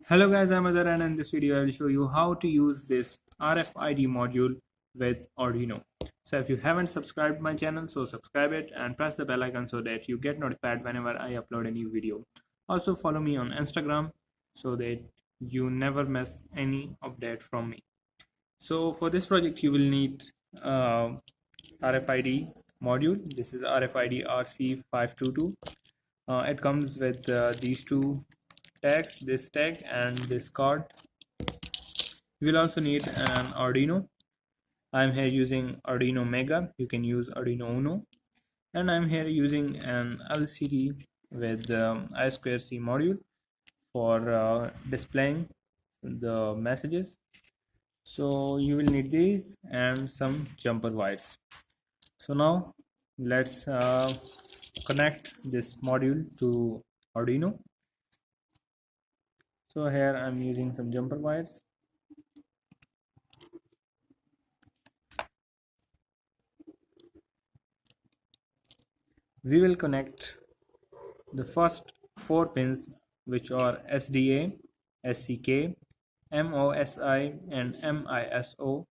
Hello guys, I'm Azhar, and in this video I will show you how to use this RFID module with Arduino. So if you haven't subscribed my channel, so subscribe it and press the bell icon so that you get notified whenever I upload a new video. Also follow me on Instagram so that you never miss any update from me. So for this project you will need RFID module. This is RFID RC522. It comes with these two tags, this tag and this card. You will also need an Arduino. I'm here using Arduino Mega. You can use Arduino Uno. And I'm here using an LCD with I2C module for displaying the messages. So you will need these and some jumper wires. So now let's connect this module to Arduino. So here I'm using some jumper wires. We will connect the first 4 pins, which are SDA, SCK, MOSI and MISO.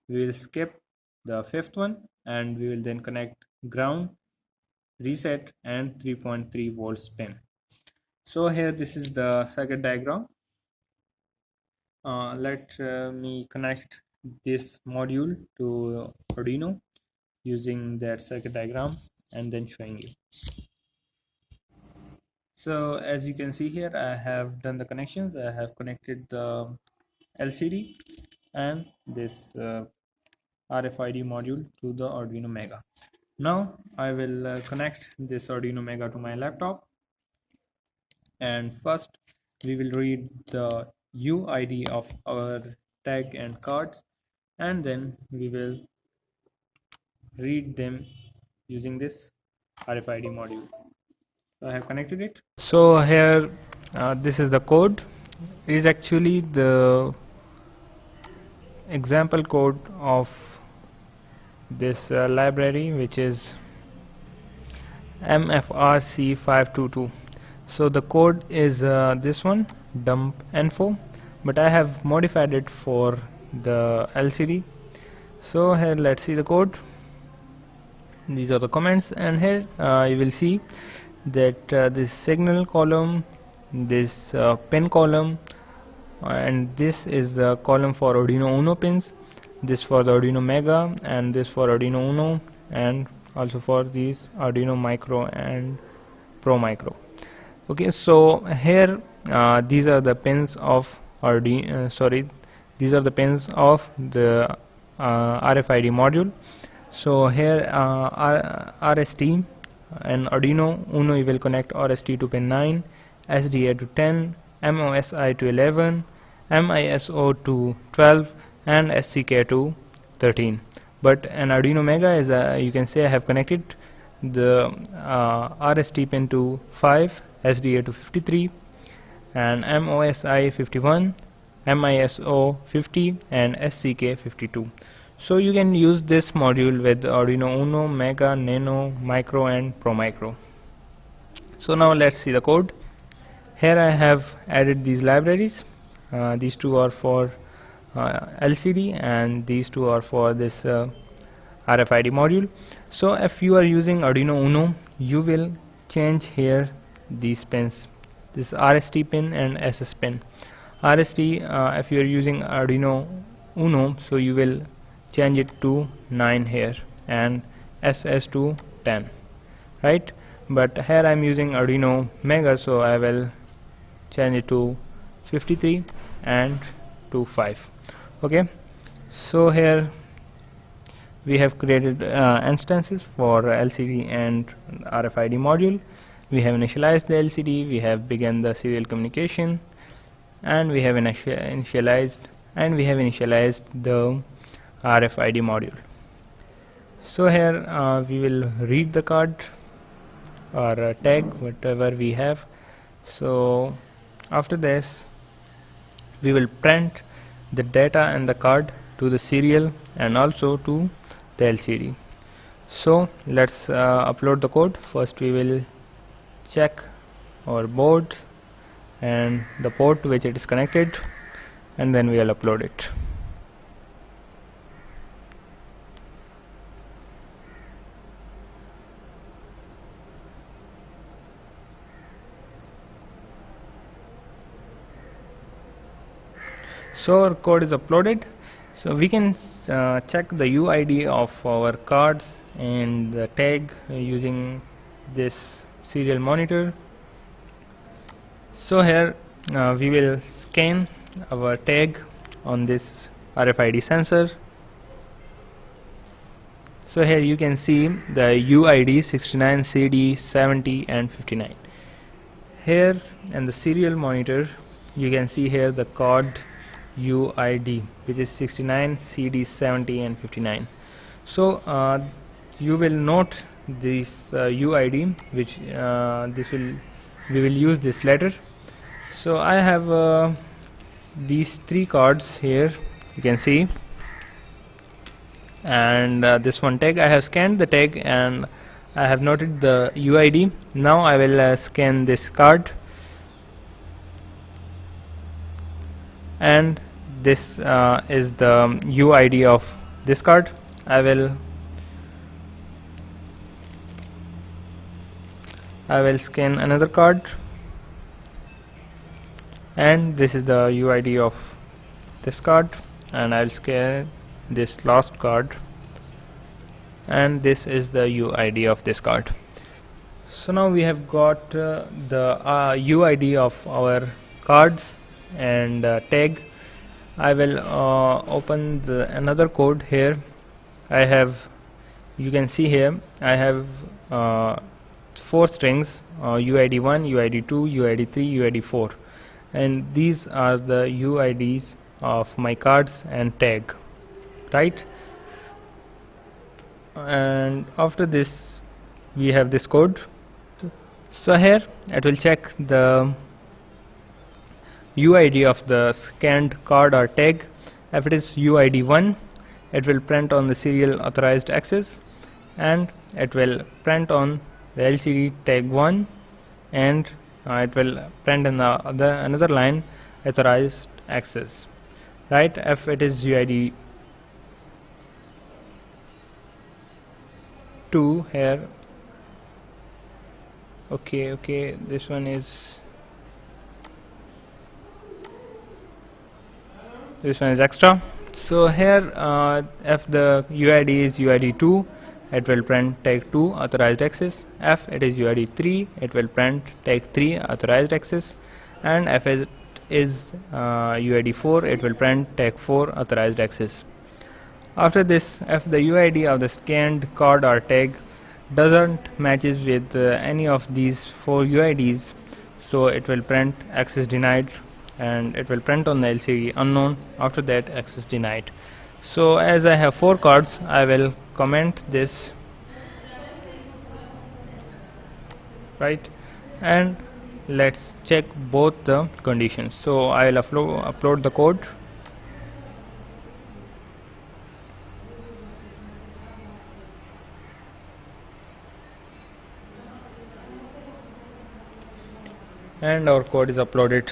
We will skip the 5th one and we will then connect ground, reset and 3.3 volts pin. So here this is the circuit diagram. Let me connect this module to Arduino using that circuit diagram and then showing you. So as you can see here, I have done the connections. I have connected the LCD and this RFID module to the Arduino Mega. Now I will connect this Arduino Mega to my laptop, and first we will read the UID of our tag and cards, and then we will read them using this RFID module. So I have connected it. So here this is the code. It is actually the example code of this library, which is MFRC522. So the code is this one, dump info, but I have modified it for the LCD. So here let's see the code. These are the comments, and here you will see that this signal column, this pin column, and this is the column for Arduino Uno pins, this for the Arduino Mega, and this for Arduino Uno, and also for these Arduino Micro and Pro Micro. Okay, so here these are the pins of Arduino, these are the pins of the RFID module. So here RST and Arduino Uno, you will connect RST to pin 9, SDA to 10, MOSI to 11, MISO to 12, and SCK to 13. But an Arduino Mega is you can say I have connected the RST pin to 5, SDA to 53, and MOSI 51, MISO 50, and SCK 52. So you can use this module with Arduino Uno, Mega, Nano, Micro and Pro Micro. So now let's see the code. Here I have added these libraries. These two are for LCD and these two are for this RFID module. So if you are using Arduino Uno, you will change here these pins, this RST pin and SS pin. RST, if you are using Arduino Uno, so you will change it to 9 here and SS to 10, right? But here I am using Arduino Mega, so I will change it to 53 and to 5. Okay, so here we have created instances for LCD and RFID module. We have initialized the LCD, we have begun the serial communication, and we have initialized the RFID module. So here we will read the card or tag, whatever we have. So after this we will print the data and the card to the serial and also to the LCD. So let's upload the code. First we will check our board and the port to which it is connected, and then we'll upload it. So our code is uploaded. So we can check the UID of our cards and the tag using this serial monitor. So here we will scan our tag on this RFID sensor. So here you can see the UID 69, CD, 70 and 59. Here in the serial monitor you can see here the card UID, which is 69, CD, 70 and 59. So you will note this UID, which we will use this letter. So I have these three cards here, you can see, and this one tag. I have scanned the tag and I have noted the UID. Now I will scan this card, and this is the UID of this card. I will scan another card, and this is the UID of this card, and I will scan this last card, and this is the UID of this card. So now we have got the UID of our cards and tag. I will open another code here. I have, you can see here, I have 4 strings, UID 1, UID 2, UID 3, UID 4, and these are the UIDs of my cards and tag, right? And after this we have this code. So here it will check the UID of the scanned card or tag. If it is UID 1, it will print on the serial authorized access, and it will print on the LCD tag 1, and it will print in the another line authorized access, right? If it is UID 2 here, okay, this one is extra. So here if the UID is UID 2, it will print tag 2 authorized access. If it is UID 3, it will print tag 3 authorized access, and if it is UID 4, it will print tag 4 authorized access. After this, if the UID of the scanned card or tag doesn't matches with any of these 4 UIDs, so it will print access denied, and it will print on the LCD unknown. After that, access denied. So as I have 4 cards, I will comment this, right, and let's check both the conditions. So I will upload the code. And our code is uploaded.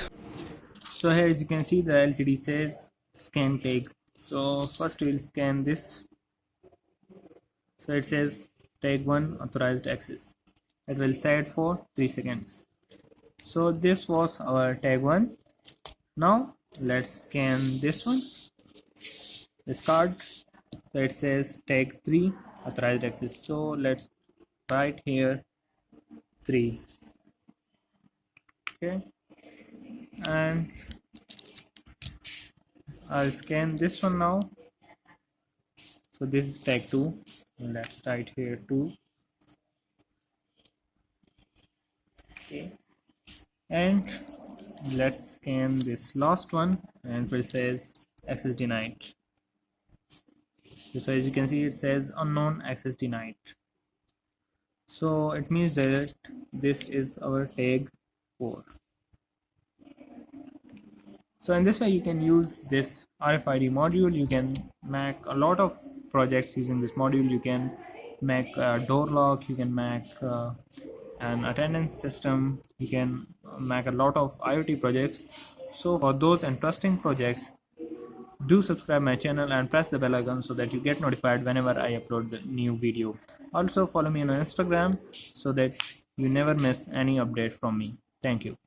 So here, as you can see, the LCD says scan tag. So first we will scan this. So it says tag 1 authorized access. It will set for 3 seconds. So this was our tag 1. Now let's scan this one, this card. So it says tag 3 authorized access. So let's write here 3. Okay, and I'll scan this one now. So this is tag 2, and let's write here 2. Okay, and let's scan this last one, and it will says access denied. So as you can see, it says unknown access denied. So it means that this is our tag 4. So in this way you can use this RFID module. You can make a lot of projects using this module. You can make a door lock, you can make and attendance system. You can make a lot of IoT projects. So for those interesting projects, do subscribe my channel and press the bell icon so that you get notified whenever I upload the new video. Also follow me on Instagram so that you never miss any update from me. Thank you.